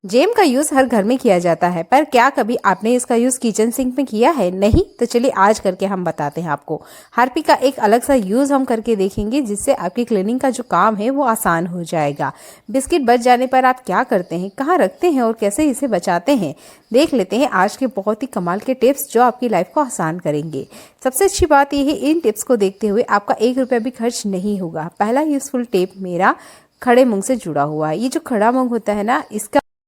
GeM का use her घर में किया जाता है, पर क्या कभी आपने इसका यूज किचन सिंक में किया है? नहीं? तो चलिए आज करके हम बताते हैं आपको। हार्पी का एक अलग सा यूज हम करके देखेंगे, जिससे आपकी क्लीनिंग का जो काम है वो आसान हो जाएगा। बिस्किट बच जाने पर आप क्या करते हैं, कहाँ रखते हैं और कैसे इसे बचाते हैं, देख लेते हैं आज के बहुत ही कमाल के टिप्स जो आपकी लाइफ को आसान करेंगे। सबसे अच्छी बात यह है, इन टिप्स को देखते हुए आपका 1 रुपया भी खर्च नहीं होगा। पहला यूजफुल टिप मेरा खड़े मूंग से जुड़ा हुआ है। ये जो खड़ा मूंग होता है ना,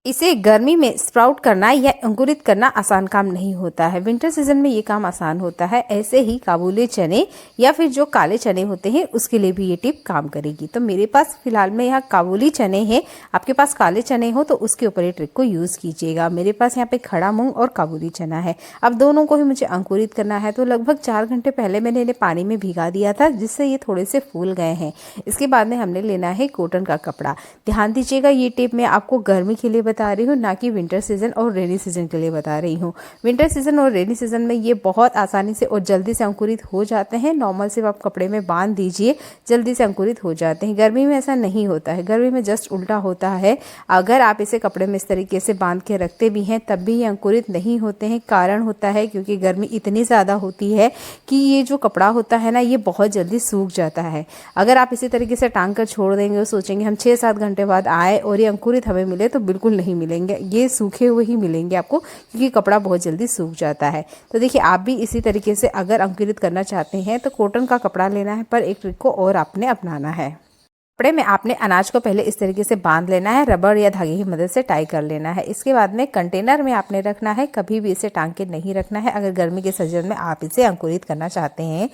इसे गर्मी में स्प्राउट करना या अंकुरित करना आसान काम नहीं होता है। विंटर सीजन में ये काम आसान होता है। ऐसे ही काबुली चने या फिर जो काले चने होते हैं उसके लिए भी ये टिप काम करेगी। तो मेरे पास फिलहाल में यहाँ काबुली चने हैं, आपके पास काले चने हो तो उसके ऊपर ये ट्रिक को यूज़ कीजिएगा। मेरे पास यहाँ पे खड़ा मूंग और काबुली चना है। अब दोनों को ही मुझे अंकुरित करना है, तो लगभग 4 घंटे पहले मैंने इन्हें पानी में भिगा दिया था, जिससे ये थोड़े से फूल गए हैं। इसके बाद में हमने लेना है कॉटन का कपड़ा। ध्यान दीजिएगा, ये टिप मैं आपको गर्मी के लिए बता रही हूँ, ना कि विंटर सीजन और रेनी सीजन के लिए बता रही हूँ। विंटर सीजन और रेनी सीजन में ये बहुत आसानी से और जल्दी से अंकुरित हो जाते हैं। नॉर्मल सिर्फ आप कपड़े में बांध दीजिए, जल्दी से अंकुरित हो जाते हैं। गर्मी में ऐसा नहीं होता है, गर्मी में जस्ट उल्टा होता है। अगर आप इसे कपड़े में इस तरीके से बांध के रखते भी हैं तब भी ये अंकुरित नहीं होते हैं। कारण होता है क्योंकि गर्मी इतनी ज़्यादा होती है कि ये जो कपड़ा होता है ना, ये बहुत जल्दी सूख जाता है। अगर आप इसी तरीके से टांग कर छोड़ देंगे और सोचेंगे हम 6-7 घंटे बाद आए और ये अंकुरित हमें मिले, तो बिल्कुल नहीं मिलेंगे। ये सूखे हुए ही मिलेंगे आपको, क्योंकि कपड़ा बहुत जल्दी सूख जाता है। तो देखिए, आप भी इसी तरीके से अगर अंकुरित करना चाहते हैं तो कॉटन का कपड़ा लेना है, पर एक ट्रिक को और आपने अपनाना है। कपड़े में आपने अनाज को पहले इस तरीके से बांध लेना है, रबड़ या धागे की मदद से टाई कर लेना है। इसके बाद में कंटेनर में आपने रखना है, कभी भी इसे टांग के नहीं रखना है। अगर गर्मी के सीजन में आप इसे अंकुरित करना चाहते हैं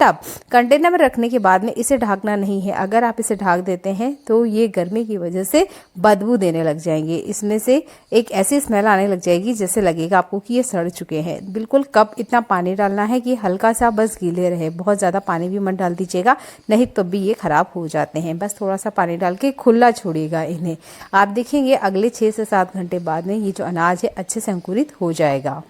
तब कंटेनर में रखने के बाद में इसे ढकना नहीं है। अगर आप इसे ढक देते हैं तो ये गर्मी की वजह से बदबू देने लग जाएंगे। इसमें से एक ऐसी स्मेल आने लग जाएगी जैसे लगेगा आपको कि ये सड़ चुके हैं। बिल्कुल कप इतना पानी डालना है कि हल्का सा बस गीले रहे, बहुत ज़्यादा पानी भी मत डाल दीजिएगा, नहीं तो भी ये ख़राब हो जाते हैं। बस थोड़ा सा पानी डाल के खुला छोड़िएगा इन्हें। आप देखेंगे अगले 6 से 7 घंटे बाद में ये जो अनाज है अच्छे से अंकुरित हो जाएगा।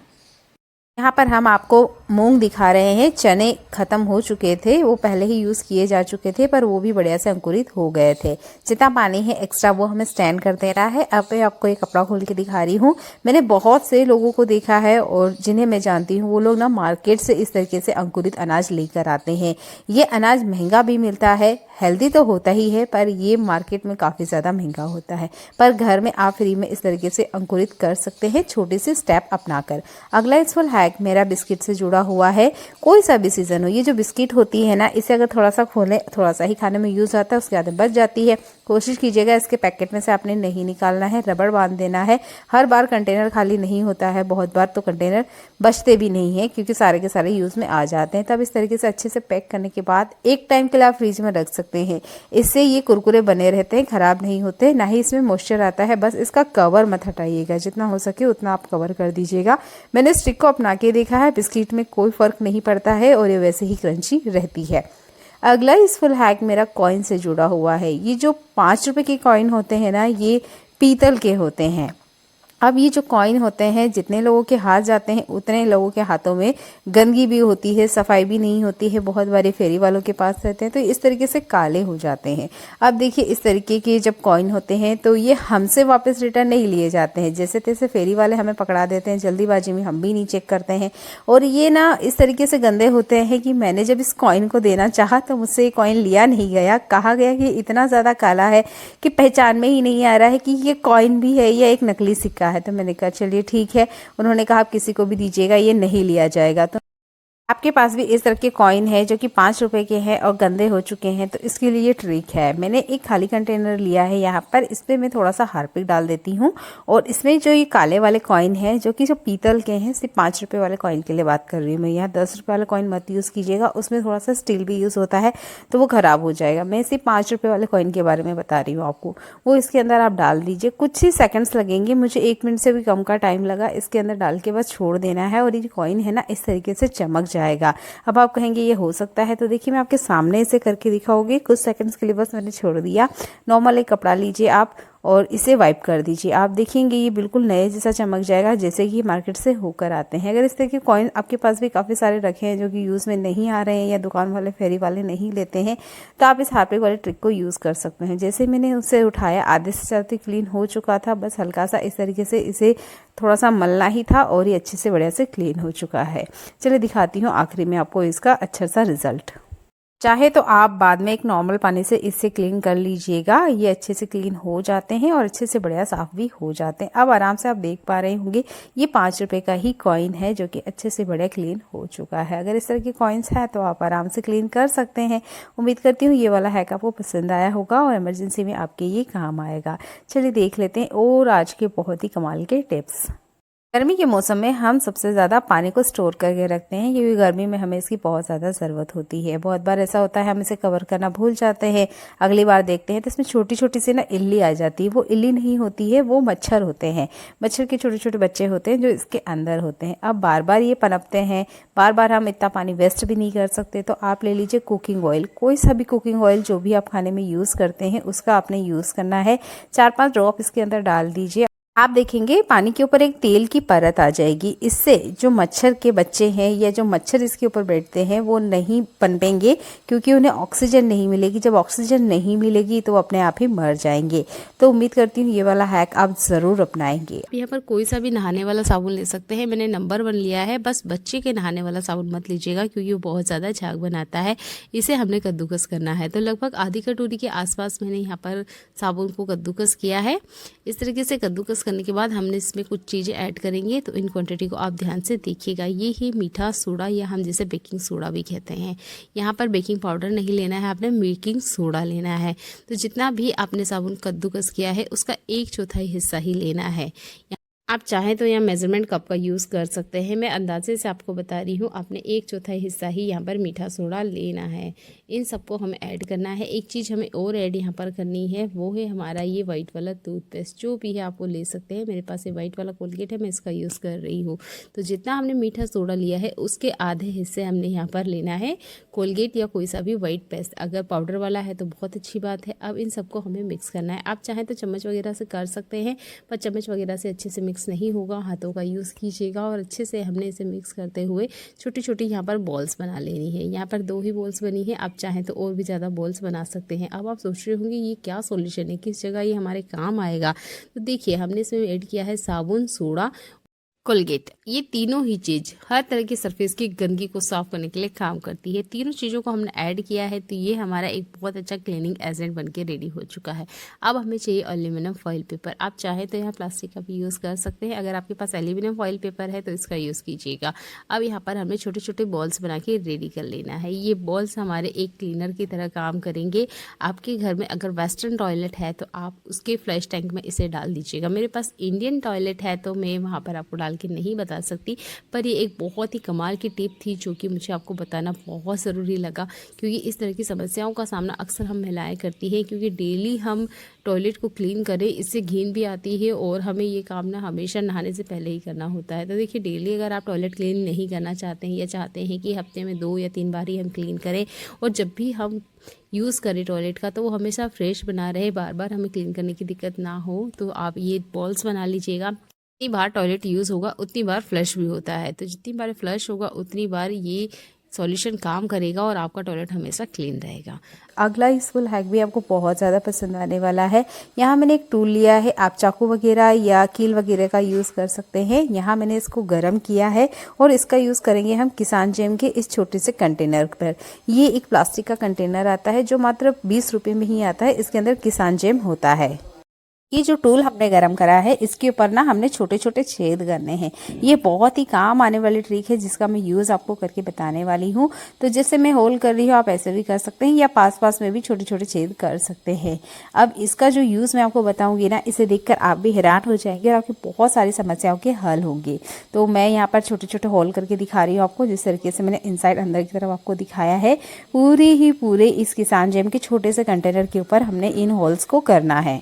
यहाँ पर हम आपको मूंग दिखा रहे हैं। चने खत्म हो चुके थे, वो पहले ही यूज़ किए जा चुके थे, पर वो भी बढ़िया से अंकुरित हो गए थे। जितना पानी है एक्स्ट्रा वो हमें स्टैंड कर देना है। अब मैं आपको एक कपड़ा खोल के दिखा रही हूँ। मैंने बहुत से लोगों को देखा है और जिन्हें मैं जानती हूँ, वो लोग ना मार्केट से इस तरीके से अंकुरित अनाज लेकर आते हैं। ये अनाज महंगा भी मिलता है, हेल्दी तो होता ही है, पर ये मार्केट में काफ़ी ज़्यादा महंगा होता है। पर घर में आप फ्री में इस तरीके से अंकुरित कर सकते हैं, छोटे से स्टेप अपनाकर। अगला यूजफुल हैक मेरा बिस्किट से जुड़ा हुआ है। कोई सा भी सीजन हो, ये जो बिस्किट होती है ना, इसे अगर थोड़ा सा खोलें, थोड़ा सा ही खाने में यूज़ आता है, उसके बाद बच जाती है। कोशिश कीजिएगा इसके पैकेट में से आपने नहीं निकालना है, रबड़ बांध देना है। हर बार कंटेनर खाली नहीं होता है, बहुत बार तो कंटेनर बचते भी नहीं है क्योंकि सारे के सारे यूज़ में आ जाते हैं। तब इस तरीके से अच्छे से पैक करने के बाद एक टाइम के लिए आप फ्रिज में रख सकते हैं। इससे ये कुरकुरे बने रहते हैं, खराब नहीं होते, ना ही इसमें मॉइस्चर आता है। बस इसका कवर मत हटाइएगा, जितना हो सके उतना आप कवर कर दीजिएगा। मैंने इस ट्रिक को अपना के देखा है, बिस्किट में कोई फर्क नहीं पड़ता है और ये वैसे ही क्रंची रहती है। अगला यूजफुल हैक मेरा कॉइन से जुड़ा हुआ है। ये जो 5 रुपए के कॉइन होते हैं ना, ये पीतल के होते हैं। अब ये जो कॉइन होते हैं, जितने लोगों के हाथ जाते हैं उतने लोगों के हाथों में गंदगी भी होती है, सफाई भी नहीं होती है। बहुत बारी फेरी वालों के पास रहते हैं तो इस तरीके से काले हो जाते हैं। अब देखिए, इस तरीके के जब कॉइन होते हैं तो ये हमसे वापस रिटर्न नहीं लिए जाते हैं। जैसे तैसे फेरी वाले हमें पकड़ा देते हैं, जल्दीबाजी में हम भी नहीं चेक करते हैं। और ये ना इस तरीके से गंदे होते हैं कि मैंने जब इस कॉइन को देना चाहा तो मुझसे ये कॉइन लिया नहीं गया। कहा गया कि इतना ज़्यादा काला है कि पहचान में ही नहीं आ रहा है कि ये कॉइन भी है या एक नकली सिक्का है। तो मैंने कहा चलिए ठीक है। उन्होंने कहा आप किसी को भी दीजिएगा, ये नहीं लिया जाएगा। तो आपके पास भी इस तरह के कॉइन है जो कि 5 रुपए के हैं और गंदे हो चुके हैं, तो इसके लिए ये ट्रिक है। मैंने एक खाली कंटेनर लिया है यहाँ पर, इस पर मैं थोड़ा सा हार्पिक डाल देती हूँ और इसमें जो ये काले वाले कॉइन हैं जो कि जो पीतल के हैं, सिर्फ 5 रुपए वाले कॉइन के लिए बात कर रही हूँ मैं। यहाँ 10 रुपए वाले कॉइन मत यूज़ कीजिएगा, उसमें थोड़ा सा स्टील भी यूज़ होता है तो वो ख़राब हो जाएगा। मैं सिर्फ 5 रुपए वाले कॉइन के बारे में बता रही हूँ आपको। वो इसके अंदर आप डाल दीजिए, कुछ ही सेकेंड्स लगेंगे, मुझे 1 मिनट से भी कम का टाइम लगा। इसके अंदर डाल के बस छोड़ देना है और ये कॉइन है ना इस तरीके से चमक जाएगा। अब आप कहेंगे ये हो सकता है, तो देखिए मैं आपके सामने इसे करके दिखाऊंगी। कुछ सेकंड्स के लिए बस मैंने छोड़ दिया। नॉर्मल एक कपड़ा लीजिए आप और इसे वाइप कर दीजिए। आप देखेंगे ये बिल्कुल नए जैसा चमक जाएगा, जैसे कि मार्केट से होकर आते हैं। अगर इस तरह के कॉइन आपके पास भी काफ़ी सारे रखे हैं जो कि यूज़ में नहीं आ रहे हैं या दुकान वाले फेरी वाले नहीं लेते हैं, तो आप इस हार्पिक वाले ट्रिक को यूज़ कर सकते हैं। जैसे मैंने उसे उठाया, आधे से ज़्यादा क्लीन हो चुका था, बस हल्का सा इस तरीके से इसे थोड़ा सा मलना ही था और ये अच्छे से बढ़िया से क्लीन हो चुका है। चलिए दिखाती हूँ आखिरी में आपको इसका अच्छा सा रिजल्ट। चाहे तो आप बाद में एक नॉर्मल पानी से इससे क्लीन कर लीजिएगा, ये अच्छे से क्लीन हो जाते हैं और अच्छे से बढ़िया साफ भी हो जाते हैं। अब आराम से आप देख पा रहे होंगे ये 5 रुपए का ही कॉइन है जो कि अच्छे से बढ़िया क्लीन हो चुका है। अगर इस तरह के कॉइन्स हैं तो आप आराम से क्लीन कर सकते हैं। उम्मीद करती हूँ ये वाला हैक आपको पसंद आया होगा और इमरजेंसी में आपके ये काम आएगा। चलिए देख लेते हैं और आज के बहुत ही कमाल के टिप्स। गर्मी के मौसम में हम सबसे ज़्यादा पानी को स्टोर करके रखते हैं, क्योंकि गर्मी में हमें इसकी बहुत ज़्यादा ज़रूरत होती है। बहुत बार ऐसा होता है हम इसे कवर करना भूल जाते हैं, अगली बार देखते हैं तो इसमें छोटी छोटी सी ना इल्ली आ जाती है। वो इल्ली नहीं होती है, वो मच्छर होते हैं। मच्छर के छोटे छोटे बच्चे होते हैं जो इसके अंदर होते हैं। अब बार बार ये पनपते हैं, बार बार हम इतना पानी वेस्ट भी नहीं कर सकते, तो आप ले लीजिए कुकिंग ऑयल। कोई सा भी कुकिंग ऑयल जो भी आप खाने में यूज़ करते हैं उसका आपने यूज़ करना है। 4-5 ड्रॉप इसके अंदर डाल दीजिए। आप देखेंगे पानी के ऊपर एक तेल की परत आ जाएगी। इससे जो मच्छर के बच्चे हैं या जो मच्छर इसके ऊपर बैठते हैं वो नहीं पनपेंगे, क्योंकि उन्हें ऑक्सीजन नहीं मिलेगी। जब ऑक्सीजन नहीं मिलेगी तो वो अपने आप ही मर जाएंगे। तो उम्मीद करती हूँ ये वाला हैक आप ज़रूर अपनाएंगे। यहाँ पर कोई सा भी नहाने वाला साबुन ले सकते हैं। मैंने नंबर 1 लिया है। बस बच्चे के नहाने वाला साबुन मत लीजिएगा, क्योंकि वो बहुत ज़्यादा झाग बनाता है। इसे हमने कद्दूकस करना है। तो लगभग आधी कटोरी के आसपास मैंने यहाँ पर साबुन को कद्दूकस किया है। इस तरीके से कद्दूकस करने के बाद हमने इसमें कुछ चीज़ें ऐड करेंगे, तो इन क्वांटिटी को आप ध्यान से देखिएगा। ये ही मीठा सोडा या हम जिसे बेकिंग सोडा भी कहते हैं। यहाँ पर बेकिंग पाउडर नहीं लेना है, आपने बेकिंग सोडा लेना है। तो जितना भी आपने साबुन कद्दूकस किया है उसका 1/4 हिस्सा ही लेना है। आप चाहें तो यहाँ मेजरमेंट कप का यूज़ कर सकते हैं। मैं अंदाजे से आपको बता रही हूँ, आपने 1/4 हिस्सा ही यहाँ पर मीठा सोडा लेना है। इन सबको हमें ऐड करना है। एक चीज़ हमें और ऐड यहाँ पर करनी है, वो है हमारा ये वाइट वाला टूथपेस्ट। जो भी है आप वो ले सकते हैं। मेरे पास ये वाइट वाला कोलगेट है, मैं इसका यूज़ कर रही हूँ। तो जितना हमने मीठा सोडा लिया है उसके आधे हिस्से हमने यहाँ पर लेना है कोलगेट या कोई सा भी वाइट पेस्ट। अगर पाउडर वाला है तो बहुत अच्छी बात है। अब इन सबको हमें मिक्स करना है। आप चाहें तो चम्मच वगैरह से कर सकते हैं, पर चम्मच वगैरह से अच्छे से मिक्स नहीं होगा। हाथों का यूज़ कीजिएगा और अच्छे से हमने इसे मिक्स करते हुए छोटी छोटी यहाँ पर बॉल्स बना लेनी है। यहाँ पर 2 ही बॉल्स बनी है, आप चाहें तो और भी ज़्यादा बॉल्स बना सकते हैं। अब आप सोच रहे होंगे ये क्या सॉल्यूशन है, किस जगह ये हमारे काम आएगा। तो देखिए हमने इसमें ऐड किया है साबुन, सोडा, कोलगेट। ये तीनों ही चीज़ हर तरह की सरफेस की गंदगी को साफ करने के लिए काम करती है। तीनों चीज़ों को हमने ऐड किया है, तो ये हमारा एक बहुत अच्छा क्लीनिंग एजेंट बनके रेडी हो चुका है। अब हमें चाहिए एल्यूमिनियम फॉइल पेपर। आप चाहें तो यहाँ प्लास्टिक का भी यूज़ कर सकते हैं। अगर आपके पास एल्यूमिनियम फॉइल पेपर है तो इसका यूज़ कीजिएगा। अब यहाँ पर हमें छोटे छोटे बॉल्स बना के रेडी कर लेना है। ये बॉल्स हमारे एक क्लीनर की तरह काम करेंगे। आपके घर में अगर वेस्टर्न टॉयलेट है तो आप उसके फ्लश टैंक में इसे डाल दीजिएगा। मेरे पास इंडियन टॉयलेट है तो मैं वहाँ पर आपको डाल के नहीं बता सकती, पर ये एक बहुत ही कमाल की टिप थी जो कि मुझे आपको बताना बहुत ज़रूरी लगा, क्योंकि इस तरह की समस्याओं का सामना अक्सर हम महिलाएं करती हैं। क्योंकि डेली हम टॉयलेट को क्लीन करें, इससे घिन भी आती है और हमें ये काम ना हमेशा नहाने से पहले ही करना होता है। तो देखिए डेली अगर आप टॉयलेट क्लीन नहीं करना चाहते हैं या चाहते हैं कि हफ्ते में 2 या 3 बार ही हम क्लीन करें, और जब भी हम यूज़ करें टॉयलेट का तो वो हमेशा फ्रेश बना रहे, बार बार हमें क्लीन करने की दिक्कत ना हो, तो आप ये बॉल्स बना लीजिएगा। जितनी बार टॉयलेट यूज़ होगा उतनी बार फ्लश भी होता है, तो जितनी बार फ्लश होगा उतनी बार ये सॉल्यूशन काम करेगा और आपका टॉयलेट हमेशा क्लीन रहेगा। अगला यूजफुल हैक भी आपको बहुत ज़्यादा पसंद आने वाला है। यहाँ मैंने एक टूल लिया है, आप चाकू वगैरह या कील वगैरह का यूज़ कर सकते हैं। यहाँ मैंने इसको गर्म किया है और इसका यूज़ करेंगे हम किसान जेम के इस छोटे से कंटेनर पर। ये एक प्लास्टिक का कंटेनर आता है जो मात्र 20 रुपये में ही आता है। इसके अंदर किसान जेम होता है। ये जो टूल हमने गरम करा है इसके ऊपर ना हमने छोटे छोटे छेद करने हैं। ये बहुत ही काम आने वाली ट्रिक है जिसका मैं यूज़ आपको करके बताने वाली हूँ। तो जैसे मैं होल कर रही हूँ आप ऐसे भी कर सकते हैं या पास पास में भी छोटे छोटे छेद कर सकते हैं। अब इसका जो यूज़ मैं आपको बताऊँगी ना, इसे देखकर आप भी हैरान हो जाएंगे और आपकी बहुत सारी समस्याओं के हल होंगे। तो मैं यहाँ पर छोटे छोटे होल करके दिखा रही हूँ आपको, जिस तरीके से मैंने इनसाइड अंदर की तरफ आपको दिखाया है। पूरे इस किसान जेम के छोटे से कंटेनर के ऊपर हमने इन होल्स को करना है।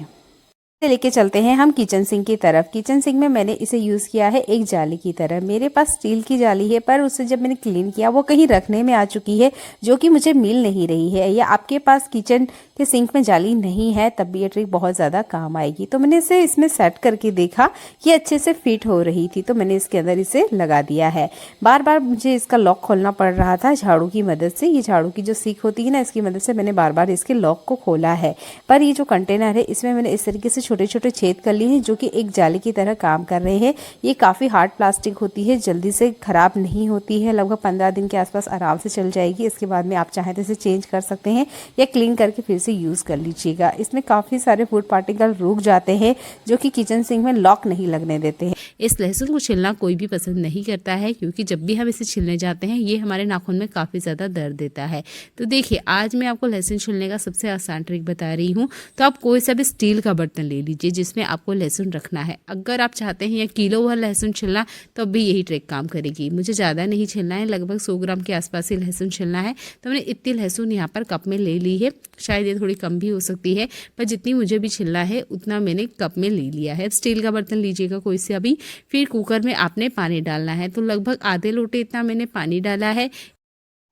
लेके चलते हैं हम किचन सिंक की तरफ। किचन सिंक में मैंने इसे यूज़ किया है एक जाली की तरह। मेरे पास स्टील की जाली है, पर उसे जब मैंने क्लीन किया वो कहीं रखने में आ चुकी है, जो कि मुझे मिल नहीं रही है। या आपके पास किचन के सिंक में जाली नहीं है, तब भी ये ट्रिक बहुत ज़्यादा काम आएगी। तो मैंने इसे इसमें सेट करके देखा, ये अच्छे से फिट हो रही थी, तो मैंने इसके अंदर इसे लगा दिया है। बार बार मुझे इसका लॉक खोलना पड़ रहा था झाड़ू की मदद से। ये झाड़ू की जो सीख होती है ना, इसकी मदद से मैंने बार बार इसके लॉक को खोला है। पर ये जो कंटेनर है, इसमें मैंने इस तरीके से छोटे छोटे छेद कर लिए हैं, जो कि एक जाली की तरह काम कर रहे हैं। ये काफ़ी हार्ड प्लास्टिक होती है, जल्दी से ख़राब नहीं होती है, लगभग 15 दिन के आसपास आराम से चल जाएगी। इसके बाद में आप चाहें तो इसे चेंज कर सकते हैं या क्लीन करके फिर से यूज़ कर लीजिएगा। इसमें काफ़ी सारे फूड पार्टिकल रुक जाते हैं, जो कि किचन सिंक में लॉक नहीं लगने देते हैं। इस लहसुन को छिलना कोई भी पसंद नहीं करता है, क्योंकि जब भी हम इसे छिलने जाते हैं ये हमारे नाखून में काफ़ी ज़्यादा दर्द देता है। तो देखिए, आज मैं आपको लहसुन छिलने का सबसे आसान ट्रिक बता रही हूँ। तो आप कोई सा भी स्टील का बर्तन ले लीजिए जिसमें आपको लहसुन रखना है। अगर आप चाहते हैं या किलो भर लहसुन छिलना, तो भी यही ट्रिक काम करेगी। मुझे ज़्यादा नहीं छिलना है, लगभग 100 ग्राम के आसपास ही लहसुन छिलना है। तो मैंने इतनी लहसुन यहाँ पर कप में ले ली है। शायद ये थोड़ी कम भी हो सकती है, पर जितनी मुझे भी छिलना है उतना मैंने कप में ले लिया है। स्टील का बर्तन लीजिएगा कोई से अभी। फिर कुकर में आपने पानी डालना है, तो लगभग आधे लोटे इतना मैंने पानी डाला है।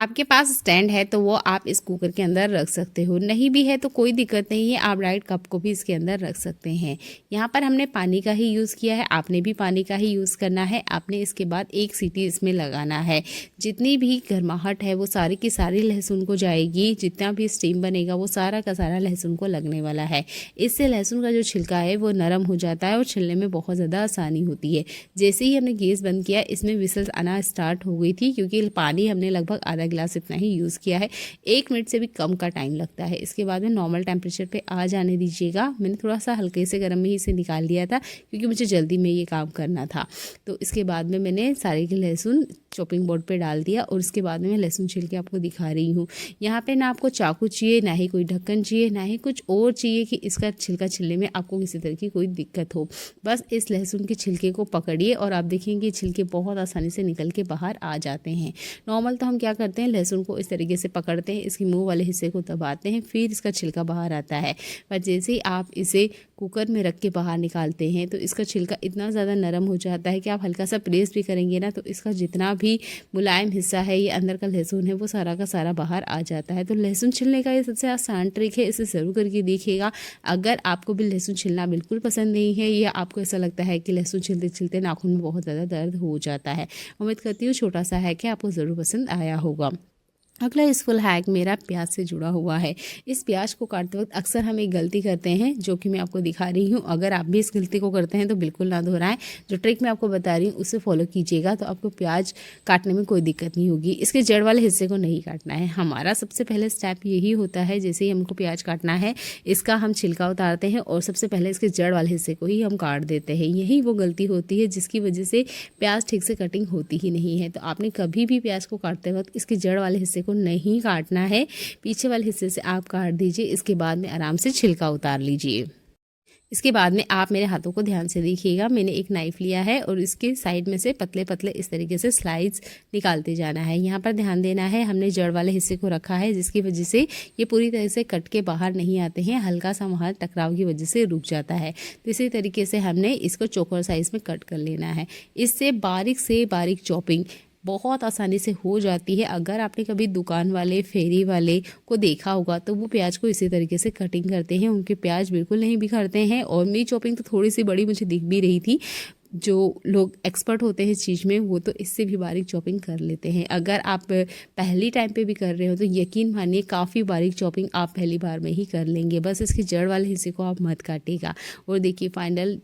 आपके पास स्टैंड है तो वो आप इस कुकर के अंदर रख सकते हो, नहीं भी है तो कोई दिक्कत नहीं है, आप डायरेक्ट कप को भी इसके अंदर रख सकते हैं। यहाँ पर हमने पानी का ही यूज़ किया है, आपने भी पानी का ही यूज़ करना है। आपने इसके बाद एक सीटी इसमें लगाना है। जितनी भी गर्माहट है वो सारी की सारी लहसुन को जाएगी, जितना भी स्टीम बनेगा वो सारा का सारा लहसुन को लगने वाला है। इससे लहसुन का जो छिलका है वो नरम हो जाता है और छिलने में बहुत ज़्यादा आसानी होती है। जैसे ही हमने गैस बंद किया, इसमें विसल्स आना स्टार्ट हो गई थी, क्योंकि पानी हमने लगभग आधा गिलास इतना ही यूज़ किया है। 1 मिनट से भी कम का टाइम लगता है। इसके बाद में नॉर्मल टेम्परेचर पे आ जाने दीजिएगा। मैंने थोड़ा सा हल्के से गर्म में ही इसे निकाल लिया था, क्योंकि मुझे जल्दी में ये काम करना था। तो इसके बाद में मैंने सारे के लहसुन चॉपिंग बोर्ड पे डाल दिया, और उसके बाद में मैं लहसुन छिल के आपको दिखा रही हूँ। यहाँ पे ना आपको चाकू चाहिए, ना ही कोई ढक्कन चाहिए, ना ही कुछ और चाहिए कि इसका छिलका छिलने में आपको किसी तरह की कोई दिक्कत हो। बस इस लहसुन के छिलके को पकड़िए और आप देखेंगे छिलके बहुत आसानी से निकल के बाहर आ जाते हैं। नॉर्मल तो हम क्या करते हैं, लहसुन को इस तरीके से पकड़ते हैं, इसके मुंह वाले हिस्से को दबाते हैं, फिर इसका छिलका बाहर आता है। पर जैसे ही आप इसे कुकर में रख के बाहर निकालते हैं, तो इसका छिलका इतना ज़्यादा नरम हो जाता है कि आप हल्का सा प्रेस भी करेंगे ना, तो इसका जितना भी मुलायम हिस्सा है, ये अंदर का लहसुन है, वो सारा का सारा बाहर आ जाता है। तो लहसुन छिलने का ये सबसे आसान ट्रिक है, इसे ज़रूर करके देखिएगा। अगर आपको भी लहसुन छिलना बिल्कुल पसंद नहीं है, या आपको ऐसा लगता है कि लहसुन छिलते छिलते नाखून में बहुत ज़्यादा दर्द हो जाता है, उम्मीद करती हूँ छोटा सा है कि आपको ज़रूर पसंद आया होगा। अगला यूज़फुल हैक मेरा प्याज से जुड़ा हुआ है। इस प्याज को काटते वक्त अक्सर हम एक गलती करते हैं, जो कि मैं आपको दिखा रही हूँ। अगर आप भी इस गलती को करते हैं तो बिल्कुल ना दोहराएं। जो ट्रिक मैं आपको बता रही हूँ उसे फॉलो कीजिएगा, तो आपको प्याज काटने में कोई दिक्कत नहीं होगी। इसके जड़ वाले हिस्से को नहीं काटना है। हमारा सबसे पहले स्टेप यही होता है, जैसे ही हमको प्याज काटना है, इसका हम छिलका उतारते हैं और सबसे पहले इसके जड़ वाले हिस्से को ही हम काट देते हैं। यही वो गलती होती है जिसकी वजह से प्याज ठीक से कटिंग होती ही नहीं है। तो आपने कभी भी प्याज को काटते वक्त इसके जड़ वाले हिस्से को नहीं काटना है, पीछे वाले हिस्से से आप काट दीजिए। इसके बाद में आराम से छिलका उतार लीजिए। इसके बाद में आप मेरे हाथों को ध्यान से देखिएगा। मैंने एक नाइफ लिया है और इसके साइड में से पतले पतले इस तरीके से स्लाइड्स निकालते जाना है। यहाँ पर ध्यान देना है, हमने जड़ वाले हिस्से को रखा है, जिसकी वजह से ये पूरी तरह से कट के बाहर नहीं आते हैं, हल्का सा वहाँ टकराव की वजह से रुक जाता है। तो इसी तरीके से हमने इसको चौकोर साइज में कट कर लेना है। इससे बारीक से बारीक चॉपिंग बहुत आसानी से हो जाती है। अगर आपने कभी दुकान वाले, फेरी वाले को देखा होगा तो वो प्याज को इसी तरीके से कटिंग करते हैं, उनके प्याज बिल्कुल नहीं बिखरते हैं। और मेरी चॉपिंग तो थोड़ी सी बड़ी मुझे दिख भी रही थी। जो लोग एक्सपर्ट होते हैं इस चीज़ में, वो तो इससे भी बारीक चॉपिंग कर लेते हैं। अगर आप पहली टाइम पे भी कर रहे हो तो यकीन मानिए काफ़ी बारीक चॉपिंग आप पहली बार में ही कर लेंगे। बस इसके जड़ वाले हिस्से को आप मत काटिएगा। और देखिए फाइनल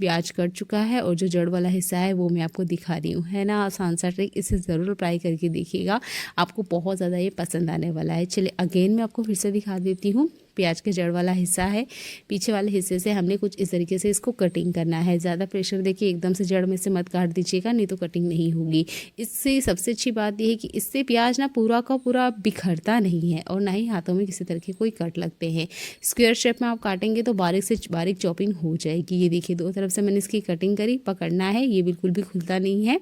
प्याज कट चुका है और जो जड़ वाला हिस्सा है वो मैं आपको दिखा रही हूँ। है ना आसान सा ट्रिक, इसे ज़रूर ट्राई करके देखिएगा, आपको बहुत ज़्यादा ये पसंद आने वाला है। चलिए अगेन मैं आपको फिर से दिखा देती हूँ। प्याज के जड़ वाला हिस्सा है, पीछे वाले हिस्से से हमने कुछ इस तरीके से इसको कटिंग करना है। ज़्यादा प्रेशर देखिए, एकदम से जड़ में से मत काट दीजिएगा, नहीं तो कटिंग नहीं होगी। इससे सबसे अच्छी बात यह है कि इससे प्याज ना पूरा का पूरा बिखरता नहीं है और ना ही हाथों में किसी तरह के कोई कट लगते हैं। स्क्वायर शेप में आप काटेंगे तो बारीक से बारीक चॉपिंग हो जाएगी। ये देखिए दो तरफ से मैंने इसकी कटिंग करी, पकड़ना है, ये बिल्कुल भी खुलता नहीं है।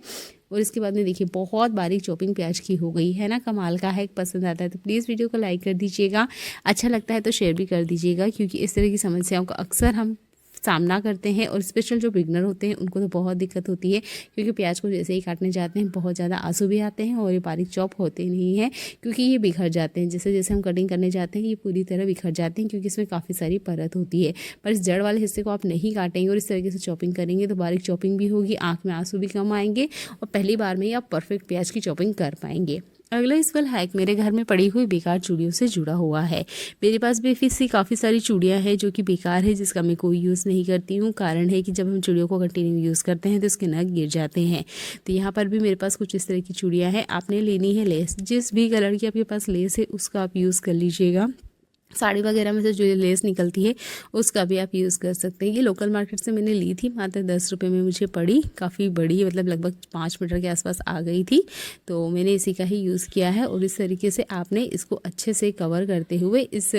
और इसके बाद में देखिए बहुत बारीक चॉपिंग प्याज की हो गई है ना। कमाल का है, पसंद आता है तो प्लीज़ वीडियो को लाइक कर दीजिएगा, अच्छा लगता है तो शेयर भी कर दीजिएगा, क्योंकि इस तरह की समस्याओं का अक्सर हम सामना करते हैं, और स्पेशल जो बिगनर होते हैं उनको तो बहुत दिक्कत होती है, क्योंकि प्याज को जैसे ही काटने जाते हैं बहुत ज़्यादा आंसू भी आते हैं और ये बारीक चॉप होते नहीं हैं, क्योंकि ये बिखर जाते हैं। जैसे जैसे हम कटिंग करने जाते हैं ये पूरी तरह बिखर जाते हैं, क्योंकि इसमें काफ़ी सारी परत होती है। पर इस जड़ वाले हिस्से को आप नहीं काटेंगे और इस तरीके से चॉपिंग करेंगे तो बारीक चॉपिंग भी होगी, आँख में आंसू भी कम आएंगे और पहली बार में ही आप परफेक्ट प्याज की चॉपिंग कर पाएंगे। अगला यूजफुल हैक मेरे घर में पड़ी हुई बेकार चूड़ियों से जुड़ा हुआ है। मेरे पास बेफिसी काफ़ी सारी चूड़ियाँ हैं जो कि बेकार है, जिसका मैं कोई यूज़ नहीं करती हूँ। कारण है कि जब हम चूड़ियों को कंटिन्यू यूज़ करते हैं तो उसके नग गिर जाते हैं। तो यहाँ पर भी मेरे पास कुछ इस तरह की चूड़ियाँ हैं। आपने लेनी है लेस, जिस भी कलर की आपके पास लेस है उसका आप यूज़ कर लीजिएगा। साड़ी वगैरह में से जो लेस निकलती है उसका भी आप यूज़ कर सकते हैं। ये लोकल मार्केट से मैंने ली थी, मात्र 10 रुपये में मुझे पड़ी। काफ़ी बड़ी, मतलब लगभग 5 मीटर के आसपास आ गई थी, तो मैंने इसी का ही यूज़ किया है। और इस तरीके से आपने इसको अच्छे से कवर करते हुए इस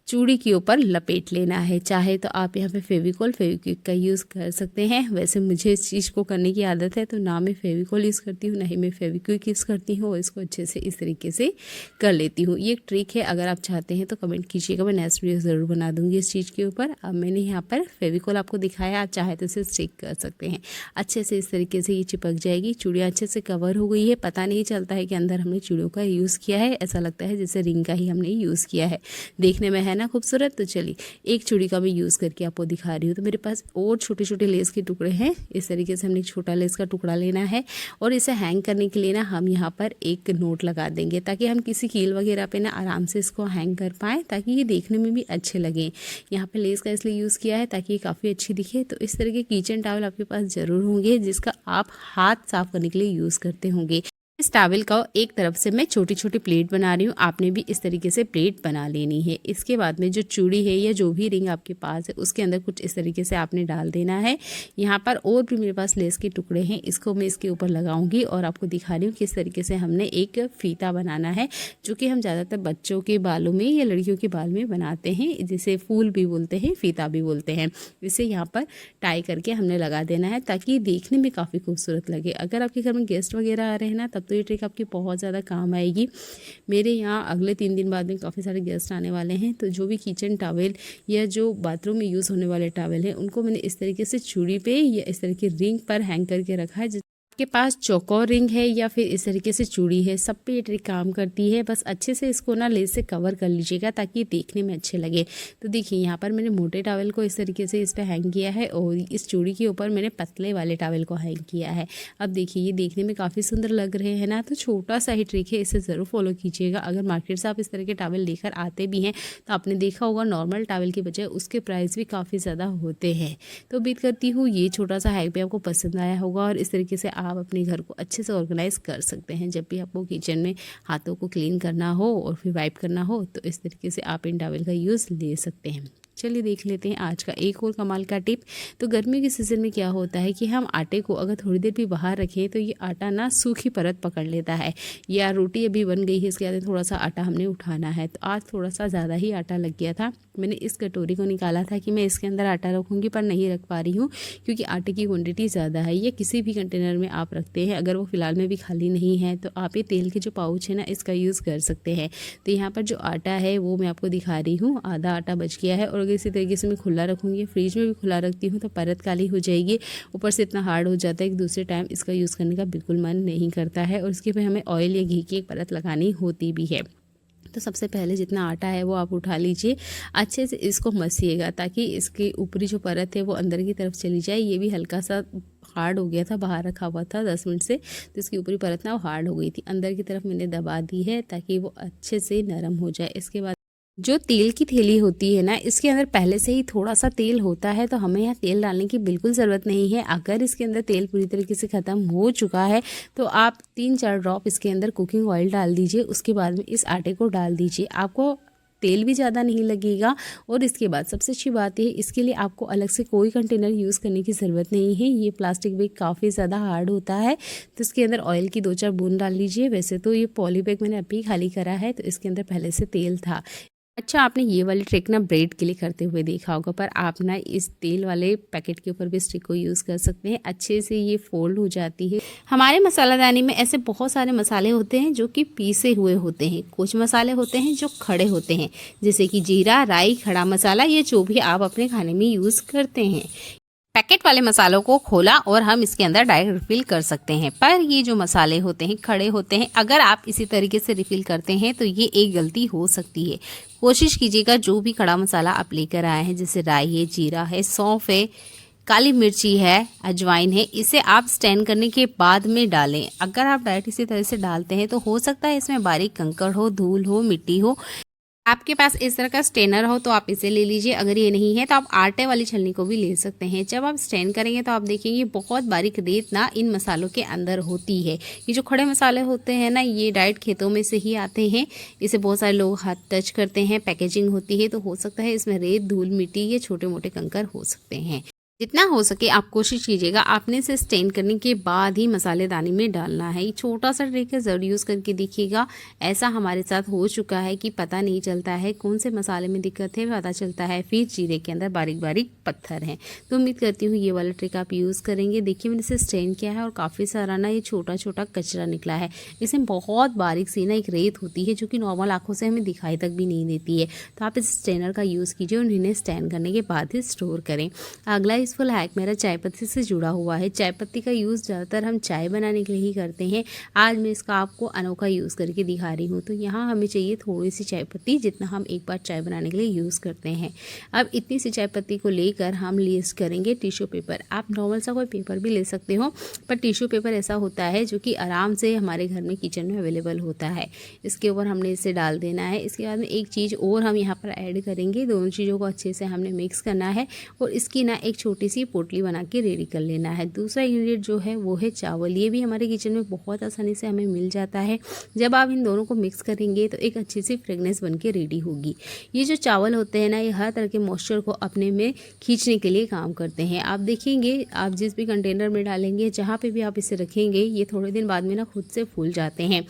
चूड़ी के ऊपर लपेट लेना है। चाहे तो आप यहाँ पे फेविकॉल, फेविक्विक का यूज़ कर सकते हैं। वैसे मुझे इस चीज़ को करने की आदत है, तो ना मैं फेविकॉल यूज़ करती हूँ ना ही मैं फेविक्विक यूज़ करती हूँ, और इसको अच्छे से इस तरीके से कर लेती हूँ। ये एक ट्रिक है, अगर आप चाहते हैं तो कमेंट कीजिएगा, मैं नेक्स्ट वीडियो ज़रूर बना दूँगी इस चीज़ के ऊपर। अब मैंने यहाँ पर फेविकॉल आपको दिखाया, आप चाहे तो इसे स्टिक कर सकते हैं। अच्छे से इस तरीके से ये चिपक जाएगी। चूड़ियाँ अच्छे से कवर हो गई है, पता नहीं चलता है कि अंदर हमने चूड़ियों का यूज़ किया है, ऐसा लगता है जैसे रिंग का ही हमने यूज़ किया है। देखने में है ना खूबसूरत। तो चलिए एक चूड़ी का मैं यूज़ करके आपको दिखा रही हूँ। तो मेरे पास और छोटे छोटे लेस के टुकड़े हैं। इस तरीके से हमने एक छोटा लेस का टुकड़ा लेना है, और इसे हैंग करने के लिए ना हम यहाँ पर एक नोट लगा देंगे, ताकि हम किसी कील वगैरह पे ना आराम से इसको हैंग कर पाएँ, ताकि ये देखने में भी अच्छे लगें। यहाँ पे लेस का इसलिए यूज़ किया है ताकि ये काफ़ी अच्छी दिखे। तो इस तरह के किचन टॉवल आपके पास ज़रूर होंगे, जिसका आप हाथ साफ करने के लिए यूज़ करते होंगे। इस टॉवल का एक तरफ से मैं छोटी छोटी प्लेट बना रही हूँ, आपने भी इस तरीके से प्लेट बना लेनी है। इसके बाद में जो चूड़ी है या जो भी रिंग आपके पास है उसके अंदर कुछ इस तरीके से आपने डाल देना है। यहाँ पर और भी मेरे पास लेस के टुकड़े हैं, इसको मैं इसके ऊपर लगाऊंगी और आपको दिखा रही हूँ किस तरीके से हमने एक फीता बनाना है, जो कि हम ज़्यादातर बच्चों के बालों में या लड़कियों के बाल में बनाते हैं, जिसे फूल भी बोलते हैं, फीता भी बोलते हैं। इसे यहाँ पर टाई करके हमने लगा देना है, ताकि देखने में काफ़ी खूबसूरत लगे। अगर आपके घर में गेस्ट वगैरह आ रहे हैं ना, तब तो ये ट्रिक आपकी बहुत ज़्यादा काम आएगी। मेरे यहाँ अगले 3 दिन बाद में काफ़ी सारे गेस्ट आने वाले हैं, तो जो भी किचन टॉवल या जो बाथरूम में यूज़ होने वाले टॉवल हैं उनको मैंने इस तरीके से चूड़ी पे या इस तरह की रिंग पर हैंग करके रखा है। आपके पास चौकोर रिंग है या फिर इस तरीके से चूड़ी है, सब पे ये ट्रिक काम करती है। बस अच्छे से इसको ना लेस से कवर कर लीजिएगा ताकि ये देखने में अच्छे लगे। तो देखिए यहाँ पर मैंने मोटे टॉवल को इस तरीके से इस पे हैंग किया है, और इस चूड़ी के ऊपर मैंने पतले वाले टॉवल को हैंग किया है। अब देखिए ये देखने में काफ़ी सुंदर लग रहे हैं ना। तो छोटा सा ही ट्रिक है, इसे ज़रूर फॉलो कीजिएगा। अगर मार्केट से आप इस तरह के टॉवल लेकर आते भी हैं तो आपने देखा होगा नॉर्मल टॉवल के बजाय उसके प्राइस भी काफ़ी ज़्यादा होते हैं। तो उम्मीद करती हूँ ये छोटा सा हैक भी आपको पसंद आया होगा, और इस तरीके से आप अपने घर को अच्छे से ऑर्गेनाइज कर सकते हैं। जब भी आपको किचन में हाथों को क्लीन करना हो और फिर वाइप करना हो, तो इस तरीके से आप इन टॉवल का यूज़ ले सकते हैं। चलिए देख लेते हैं आज का एक और कमाल का टिप। तो गर्मियों के सीज़न में क्या होता है कि हम आटे को अगर थोड़ी देर भी बाहर रखें तो ये आटा ना सूखी परत पकड़ लेता है, या रोटी अभी बन गई है इसके बाद थोड़ा सा आटा हमने उठाना है। तो आज थोड़ा सा ज़्यादा ही आटा लग गया था। मैंने इस कटोरी को निकाला था कि मैं इसके अंदर आटा रखूँगी, पर नहीं रख पा रही हूँ क्योंकि आटे की क्वान्टिटी ज़्यादा है। ये किसी भी कंटेनर में आप रखते हैं, अगर वो फ़िलहाल में भी खाली नहीं है तो आप ये तेल के जो पाउच है ना इसका यूज़ कर सकते हैं। तो यहाँ पर जो आटा है वो मैं आपको दिखा रही हूँ, आधा आटा बच गया है। और अगर इसी तरीके से मैं खुला रखूँगी, फ्रिज में भी खुला रखती हूँ तो परत काली हो जाएगी, ऊपर से इतना हार्ड हो जाता है कि दूसरे टाइम इसका यूज़ करने का बिल्कुल मन नहीं करता है, और इसके पे हमें ऑयल या घी की एक परत लगानी होती भी है। तो सबसे पहले जितना आटा है वो आप उठा लीजिए, अच्छे से इसको मसिएगा ताकि इसकी ऊपरी जो परत है वो अंदर की तरफ चली जाए। ये भी हल्का सा हार्ड हो गया था, बाहर रखा हुआ था 10 मिनट से, तो इसकी ऊपरी परत ना वो हार्ड हो गई थी। अंदर की तरफ मैंने दबा दी है ताकि वो अच्छे से नरम हो जाए। इसके बाद जो तेल की थैली होती है ना, इसके अंदर पहले से ही थोड़ा सा तेल होता है, तो हमें यहाँ तेल डालने की बिल्कुल ज़रूरत नहीं है। अगर इसके अंदर तेल पूरी तरीके से ख़त्म हो चुका है तो आप 3-4 ड्रॉप इसके अंदर कुकिंग ऑयल डाल दीजिए। उसके बाद में इस आटे को डाल दीजिए, आपको तेल भी ज़्यादा नहीं लगेगा। और इसके बाद सबसे अच्छी बात है, इसके लिए आपको अलग से कोई कंटेनर यूज़ करने की ज़रूरत नहीं है। ये प्लास्टिक बैग काफ़ी ज़्यादा हार्ड होता है, तो इसके अंदर ऑयल की 2-4 बूंद डाल लीजिए। वैसे तो ये पॉली बैग मैंने अभी खाली करा है, तो इसके अंदर पहले से तेल था। अच्छा, आपने ये वाली ट्रिक ना ब्रेड के लिए करते हुए देखा होगा, पर आप ना इस तेल वाले पैकेट के ऊपर भी इस ट्रिक को यूज़ कर सकते हैं। अच्छे से ये फोल्ड हो जाती है। हमारे मसालादानी में ऐसे बहुत सारे मसाले होते हैं जो कि पीसे हुए होते हैं, कुछ मसाले होते हैं जो खड़े होते हैं, जैसे कि जीरा, राई, खड़ा मसाला, ये जो भी आप अपने खाने में यूज़ करते हैं। पैकेट वाले मसालों को खोला और हम इसके अंदर डायरेक्ट रिफिल कर सकते हैं, पर ये जो मसाले होते हैं खड़े होते हैं, अगर आप इसी तरीके से रिफिल करते हैं तो ये एक गलती हो सकती है। कोशिश कीजिएगा जो भी खड़ा मसाला आप लेकर आए हैं, जैसे राई है, जीरा है, सौंफ है, काली मिर्ची है, अजवाइन है, इसे आप स्टैंड करने के बाद में डालें। अगर आप डायरेक्ट इसी तरह से डालते हैं तो हो सकता है इसमें बारीक कंकड़ हो, धूल हो, मिट्टी हो। आपके पास इस तरह का स्टेनर हो तो आप इसे ले लीजिए, अगर ये नहीं है तो आप आटे वाली छलनी को भी ले सकते हैं। जब आप स्टैंड करेंगे तो आप देखेंगे बहुत बारीक रेत ना इन मसालों के अंदर होती है। ये जो खड़े मसाले होते हैं ना, ये डायरेक्ट खेतों में से ही आते हैं, इसे बहुत सारे लोग हाथ टच करते हैं, पैकेजिंग होती है तो हो सकता है इसमें रेत, धूल, मिट्टी, ये छोटे मोटे कंकर हो सकते हैं। जितना हो सके आप कोशिश कीजिएगा आपने इसे स्टेन करने के बाद ही मसालेदानी में डालना है। ये छोटा सा ट्रिक है, ज़रूर यूज़ करके देखिएगा। ऐसा हमारे साथ हो चुका है कि पता नहीं चलता है कौन से मसाले में दिक्कत है, पता चलता है फिर जीरे के अंदर बारीक बारीक पत्थर हैं। तो उम्मीद करती हूँ ये वाला ट्रिक आप यूज़ करेंगे। देखिए मैंने इसे स्टेन किया है और काफ़ी सारा ना ये छोटा छोटा कचरा निकला है। इसमें बहुत बारीक सी ना एक रेत होती है जो कि नॉर्मल आँखों से हमें दिखाई तक भी नहीं देती है। तो आप इस स्टेनर का यूज़ कीजिए और इन्हें स्टैंड करने के बाद ही स्टोर करें। अगला फुल हैक मेरा चाय पत्ती से जुड़ा हुआ है। चाय पत्ती का यूज़ ज़्यादातर हम चाय बनाने के लिए ही करते हैं। आज मैं इसका आपको अनोखा यूज़ करके दिखा रही हूँ। तो यहाँ हमें चाहिए थोड़ी सी चाय पत्ती, जितना हम एक बार चाय बनाने के लिए यूज़ करते हैं। अब इतनी सी चाय पत्ती को लेकर हम यूज़ करेंगे टिश्यू पेपर। आप नॉर्मल सा कोई पेपर भी ले सकते हो, पर टिश्यू पेपर ऐसा होता है जो कि आराम से हमारे घर में किचन में अवेलेबल होता है। इसके ऊपर हमने इसे डाल देना है। इसके बाद में एक चीज़ और हम यहाँ पर ऐड करेंगे, दोनों चीज़ों को अच्छे से हमने मिक्स करना है और इसकी ना एक छोटी सी पोटली बना के रेडी कर लेना है। दूसरा इंग्रेडिएंट जो है वो है चावल। ये भी हमारे किचन में बहुत आसानी से हमें मिल जाता है। जब आप इन दोनों को मिक्स करेंगे तो एक अच्छी सी फ्रेगनेंस बन के रेडी होगी। ये जो चावल होते हैं ना, ये हर तरह के मॉइस्चर को अपने में खींचने के लिए काम करते हैं। आप देखेंगे आप जिस भी कंटेनर में डालेंगे, जहाँ पे भी आप इसे रखेंगे, ये थोड़े दिन बाद में ना खुद से फूल जाते हैं।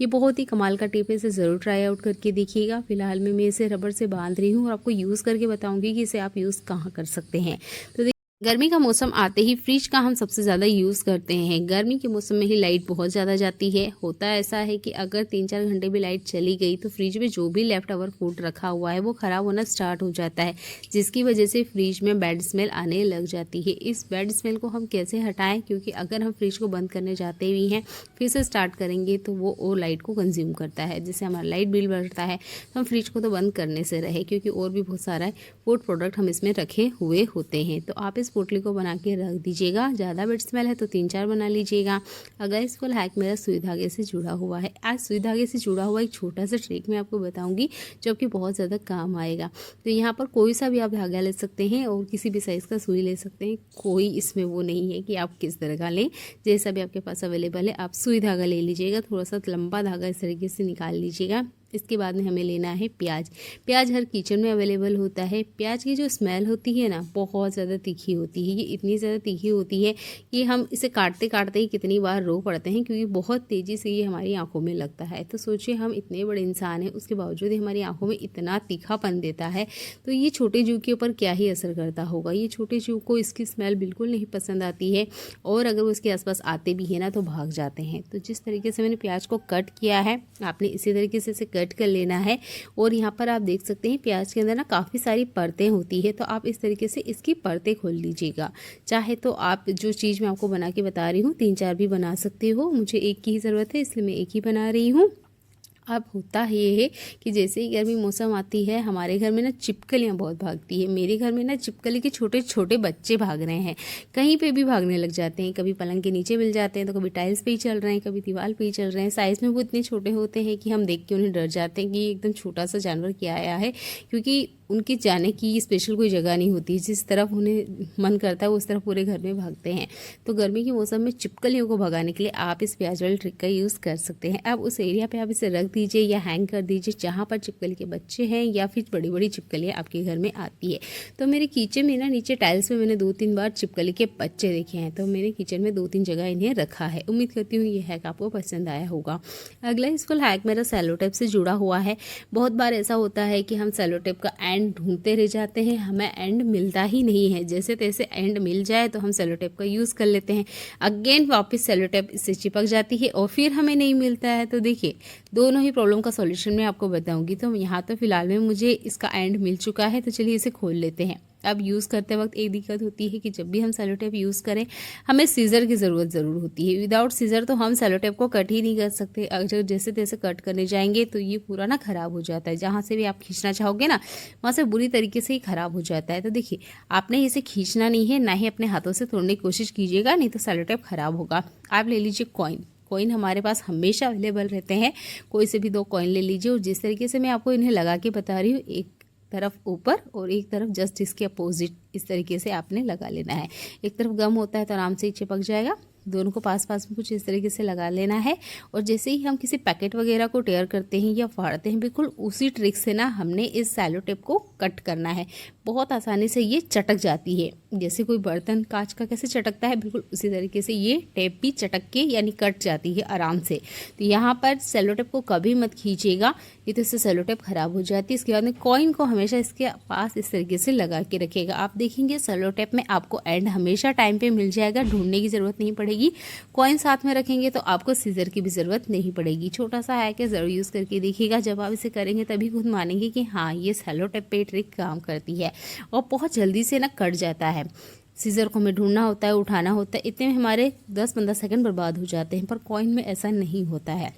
ये बहुत ही कमाल का टिप है, इसे ज़रूर ट्राई आउट करके देखिएगा। फिलहाल मैं इसे रबर से बांध रही हूँ और आपको यूज़ करके बताऊंगी कि इसे आप यूज़ कहाँ कर सकते हैं। तो गर्मी का मौसम आते ही फ्रिज का हम सबसे ज़्यादा यूज़ करते हैं। गर्मी के मौसम में ही लाइट बहुत ज़्यादा जाती है। होता ऐसा है कि अगर 3-4 घंटे भी लाइट चली गई तो फ्रिज में जो भी लेफ्ट ओवर फूड रखा हुआ है वो ख़राब होना स्टार्ट हो जाता है, जिसकी वजह से फ्रिज में बैड स्मेल आने लग जाती है। इस बैड स्मेल को हम कैसे हटाएं, क्योंकि अगर हम फ्रिज को बंद करने जाते भी हैं फिर से स्टार्ट करेंगे तो वो लाइट को कंज्यूम करता है, जिससे हमारा लाइट बिल बढ़ता है। तो हम फ्रिज को तो बंद करने से रहे, क्योंकि और भी बहुत सारा फूड प्रोडक्ट हम इसमें रखे हुए होते हैं। तो आप इस पोटली को बना के रख दीजिएगा। ज़्यादा बैड स्मेल है तो 3-4 बना लीजिएगा। अगर इस फुल हैक मेरा सुई धागे से जुड़ा हुआ है, आज सुई धागे से जुड़ा हुआ एक छोटा सा ट्रिक मैं आपको बताऊंगी जो आपके बहुत ज़्यादा काम आएगा। तो यहाँ पर कोई सा भी आप धागा ले सकते हैं और किसी भी साइज़ का सुई ले सकते हैं। कोई इसमें वो नहीं है कि आप किस तरह का लें, जैसा भी आपके पास अवेलेबल है आप सुई धागा ले लीजिएगा। थोड़ा सा लंबा धागा इस तरीके से निकाल लीजिएगा। इसके बाद में हमें लेना है प्याज। प्याज हर किचन में अवेलेबल होता है। प्याज की जो स्मेल होती है ना, बहुत ज़्यादा तीखी होती है। ये इतनी ज़्यादा तीखी होती है कि हम इसे काटते काटते ही कितनी बार रो पड़ते हैं, क्योंकि बहुत तेज़ी से ये हमारी आंखों में लगता है। तो सोचिए हम इतने बड़े इंसान हैं, उसके बावजूद ही हमारी आंखों में इतना तीखापन देता है, तो ये छोटे जीव के ऊपर क्या ही असर करता होगा। ये छोटे जीव को इसकी स्मेल बिल्कुल नहीं पसंद आती है, और अगर वो इसके आसपास आते भी हैं ना तो भाग जाते हैं। तो जिस तरीके से मैंने प्याज को कट किया है, आपने इसी तरीके से इसे कट कर लेना है। और यहाँ पर आप देख सकते हैं प्याज के अंदर ना काफ़ी सारी परतें होती है, तो आप इस तरीके से इसकी परतें खोल लीजिएगा। चाहे तो आप जो चीज़ मैं आपको बना के बता रही हूँ 3-4 भी बना सकते हो। मुझे एक की ही ज़रूरत है, इसलिए मैं एक ही बना रही हूँ। अब होता ये है कि जैसे ही गर्मी मौसम आती है हमारे घर में ना छिपकलियाँ बहुत भागती है। मेरे घर में ना छिपकली के छोटे छोटे बच्चे भाग रहे हैं, कहीं पे भी भागने लग जाते हैं। कभी पलंग के नीचे मिल जाते हैं, तो कभी टाइल्स पे ही चल रहे हैं, कभी दीवार पे ही चल रहे हैं। साइज़ में वो इतने छोटे होते हैं कि हम देख के उन्हें डर जाते हैं कि एकदम छोटा सा जानवर क्या आया है, क्योंकि उनकी जाने की स्पेशल कोई जगह नहीं होती, जिस तरफ उन्हें मन करता है उस तरफ पूरे घर में भागते हैं। तो गर्मी के मौसम में छिपकलियों को भगाने के लिए आप इस प्याज वाली ट्रिक का यूज़ कर सकते हैं। अब उस एरिया पे आप इसे रख दीजिए या हैंग कर दीजिए जहाँ पर छिपकली के बच्चे हैं या फिर बड़ी बड़ी छिपकलियाँ आपके घर में आती है। तो मेरे किचन में ना नीचे टाइल्स में मैंने 2-3 बार छिपकली के बच्चे देखे हैं, तो मैंने किचन में 2-3 जगह इन्हें रखा है। उम्मीद करती हूँ ये हैक आपको पसंद आया होगा। अगला यूजफुल हैक मेरा सेलो टेप से जुड़ा हुआ है। बहुत बार ऐसा होता है कि हम सेलो टेप का एंड ढूंढते रह जाते हैं, हमें एंड मिलता ही नहीं है। जैसे तैसे एंड मिल जाए तो हम सेलो टेप का यूज़ कर लेते हैं, अगेन वापस सेलो टेप इससे चिपक जाती है और फिर हमें नहीं मिलता है। तो देखिए, दोनों ही प्रॉब्लम का सॉल्यूशन मैं आपको बताऊंगी। तो यहाँ तो फिलहाल में मुझे इसका एंड मिल चुका है, तो चलिए इसे खोल लेते हैं। अब यूज़ करते वक्त एक दिक्कत होती है कि जब भी हम सेलो टेप यूज़ करें हमें सीज़र की ज़रूरत ज़रूर होती है। विदाउट सीज़र तो हम सेलो टेप को कट ही नहीं कर सकते। अगर जैसे तैसे कट करने जाएंगे तो ये पूरा ना ख़राब हो जाता है। जहाँ से भी आप खींचना चाहोगे ना वहाँ से बुरी तरीके से ही ख़राब हो जाता है। तो देखिए, आपने इसे खींचना नहीं है, ना ही अपने हाथों से तोड़ने की कोशिश कीजिएगा, नहीं तो सेलो टेप ख़राब होगा। आप ले लीजिए कॉइन हमारे पास हमेशा अवेलेबल रहते हैं। कोई से भी 2 कॉइन ले लीजिए और जिस तरीके से मैं आपको इन्हें लगा के बता रही हूँ, एक तरफ ऊपर और एक तरफ जस्ट इसके अपोजिट, इस तरीके से आपने लगा लेना है। एक तरफ गम होता है तो आराम से ही चिपक जाएगा। दोनों को पास पास में कुछ इस तरीके से लगा लेना है और जैसे ही हम किसी पैकेट वगैरह को टेयर करते हैं या फाड़ते हैं, बिल्कुल उसी ट्रिक से ना हमने इस सेलो टेप को कट करना है। बहुत आसानी से ये चटक जाती है। जैसे कोई बर्तन कांच का कैसे चटकता है, बिल्कुल उसी तरीके से ये टेप भी चटक के यानी कट जाती है आराम से। तो यहाँ पर सेलो टेप को कभी मत खींचिएगा, ये तो इससे सेलो टेप खराब हो जाती है। इसके बाद में कॉइन को हमेशा इसके पास इस तरीके से लगा के रखिएगा। आप देखेंगे सेलो टेप में आपको एंड हमेशा टाइम पे मिल जाएगा, ढूंढने की ज़रूरत नहीं पड़ेगी। कॉइन साथ में रखेंगे तो आपको सीजर की भी ज़रूरत नहीं पड़ेगी। छोटा सा हैक है, ज़रूर यूज़ करके देखिएगा। जब आप इसे करेंगे तभी खुद मानेंगे कि हाँ, ये सेलो टेप पे ट्रिक काम करती है और बहुत जल्दी से ना कट जाता है। सीज़र को हमें ढूंढना होता है, उठाना होता है, इतने में हमारे 10-15 सेकंड बर्बाद हो जाते हैं, पर कॉइन में ऐसा नहीं होता है।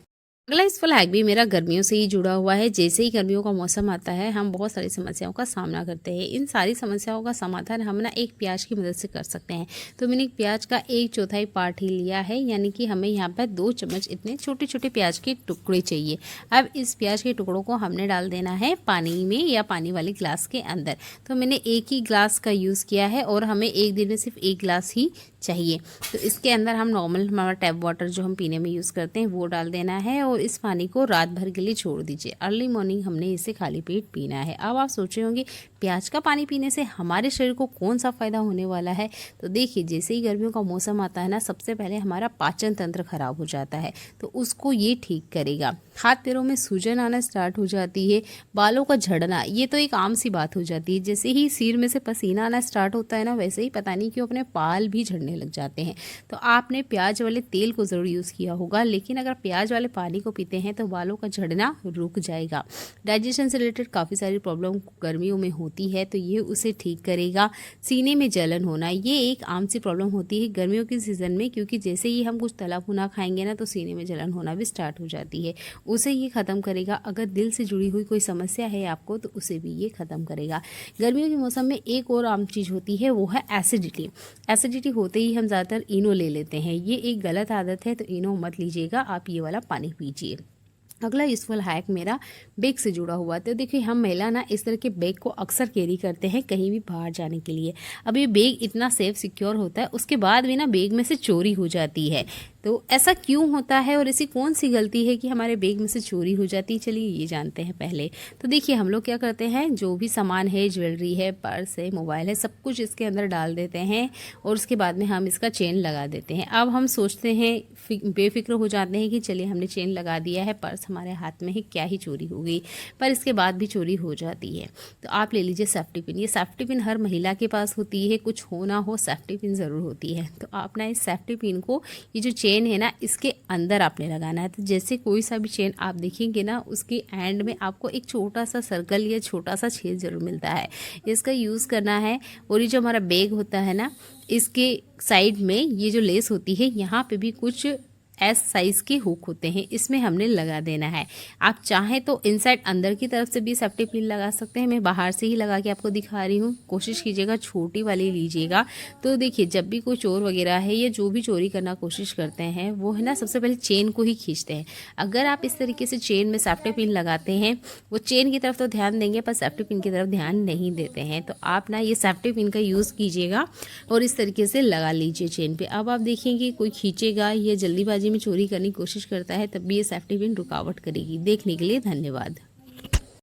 अगला यूजफुल हैक भी मेरा गर्मियों से ही जुड़ा हुआ है। जैसे ही गर्मियों का मौसम आता है हम बहुत सारी समस्याओं का सामना करते हैं। इन सारी समस्याओं का समाधान हम ना एक प्याज की मदद से कर सकते हैं। तो मैंने एक प्याज का 1/4 पार्ट ही लिया है, यानी कि हमें यहाँ पर 2 चम्मच इतने छोटे छोटे प्याज के टुकड़े चाहिए। अब इस प्याज के टुकड़ों को हमने डाल देना है पानी में या पानी वाले ग्लास के अंदर। तो मैंने एक ही ग्लास का यूज़ किया है और हमें एक दिन में सिर्फ 1 ग्लास ही चाहिए। तो इसके अंदर हम नॉर्मल हमारा टैप वाटर जो हम पीने में यूज़ करते हैं वो डाल देना है और इस पानी को रात भर के लिए छोड़ दीजिए। अर्ली मॉर्निंग हमने इसे खाली पेट पीना है। अब आप सोच रहे होंगे प्याज का पानी पीने से हमारे शरीर को कौन सा फ़ायदा होने वाला है। तो देखिए, जैसे ही गर्मियों का मौसम आता है ना, सबसे पहले हमारा पाचन तंत्र खराब हो जाता है, तो उसको ये ठीक करेगा। हाथ पैरों में सूजन आना स्टार्ट हो जाती है, बालों का झड़ना, ये तो एक आम सी बात हो जाती है। जैसे ही सिर में से पसीना आना स्टार्ट होता है ना, वैसे ही पता नहीं क्यों अपने बाल भी झड़ने लग जाते हैं। तो आपने प्याज वाले तेल को ज़रूर यूज़ किया होगा, लेकिन अगर प्याज वाले पानी को पीते हैं तो बालों का झड़ना रुक जाएगा। डाइजेशन से रिलेटेड काफ़ी सारी प्रॉब्लम गर्मियों में होती है, तो ये उसे ठीक करेगा। सीने में जलन होना, ये एक आम सी प्रॉब्लम होती है गर्मियों के सीज़न में, क्योंकि जैसे ही हम कुछ तला भुना खाएंगे ना तो सीने में जलन होना भी स्टार्ट हो जाती है। उसे ये ख़त्म करेगा। अगर दिल से जुड़ी हुई कोई समस्या है आपको तो उसे भी ये ख़त्म करेगा। गर्मियों के मौसम में एक और आम चीज़ होती है, वो है एसिडिटी। एसिडिटी होते ही हम ज़्यादातर इनो ले लेते हैं, ये एक गलत आदत है, तो इनो मत लीजिएगा, आप ये वाला पानी पीजिए। अगला यूजफुल हैक मेरा बैग से जुड़ा हुआ। तो देखिए, हम महिला ना इस तरह के बैग को अक्सर कैरी करते हैं कहीं भी बाहर जाने के लिए। अब ये बैग इतना सेफ सिक्योर होता है, उसके बाद भी ना बैग में से चोरी हो जाती है। तो ऐसा क्यों होता है और ऐसी कौन सी गलती है कि हमारे बैग में से चोरी हो जाती है, चलिए ये जानते हैं पहले। तो देखिए, हम लोग क्या करते हैं, जो भी सामान है, ज्वेलरी है, पर्स है, मोबाइल है, सब कुछ इसके अंदर डाल देते हैं और उसके बाद में हम इसका चेन लगा देते हैं। अब हम सोचते हैं, बेफिक्र हो जाते हैं कि चलिए हमने चेन लगा दिया है, पर्स हमारे हाथ में है, क्या ही चोरी हो गई, पर इसके बाद भी चोरी हो जाती है। तो आप ले लीजिए सेफ्टी पिन। ये सेफ्टी पिन हर महिला के पास होती है, कुछ हो ना हो सेफ्टी पिन ज़रूर होती है। तो आप ना इस सेफ्टी पिन को, ये जो चेन है ना, इसके अंदर आपने लगाना है। तो जैसे कोई सा भी चेन आप देखेंगे ना, उसके एंड में आपको एक छोटा सा सर्कल या छोटा सा छेद जरूर मिलता है, इसका यूज़ करना है। और ये जो हमारा बैग होता है ना, इसके साइड में ये जो लेस होती है, यहाँ पे भी कुछ एस साइज के हुक होते हैं, इसमें हमने लगा देना है। आप चाहें तो इनसाइड अंदर की तरफ से भी सेफ्टी पिन लगा सकते हैं, मैं बाहर से ही लगा के आपको दिखा रही हूँ। कोशिश कीजिएगा छोटी वाली लीजिएगा। तो देखिए जब भी कोई चोर वगैरह है या जो भी चोरी करना कोशिश करते हैं वो है ना सबसे पहले चेन को ही खींचते हैं। अगर आप इस तरीके से चेन में सेफ्टी पिन लगाते हैं, वो चेन की तरफ तो ध्यान देंगे पर सेफ्टी पिन की तरफ ध्यान नहीं देते हैं। तो आप ना ये सेफ्टी पिन का यूज़ कीजिएगा और इस तरीके से लगा लीजिए चेन पे। अब आप देखेंगे कोई खींचेगा या जल्दीबाजी में चोरी करने की कोशिश करता है तब भी ये सेफ्टी पिन रुकावट करेगी। देखने के लिए धन्यवाद।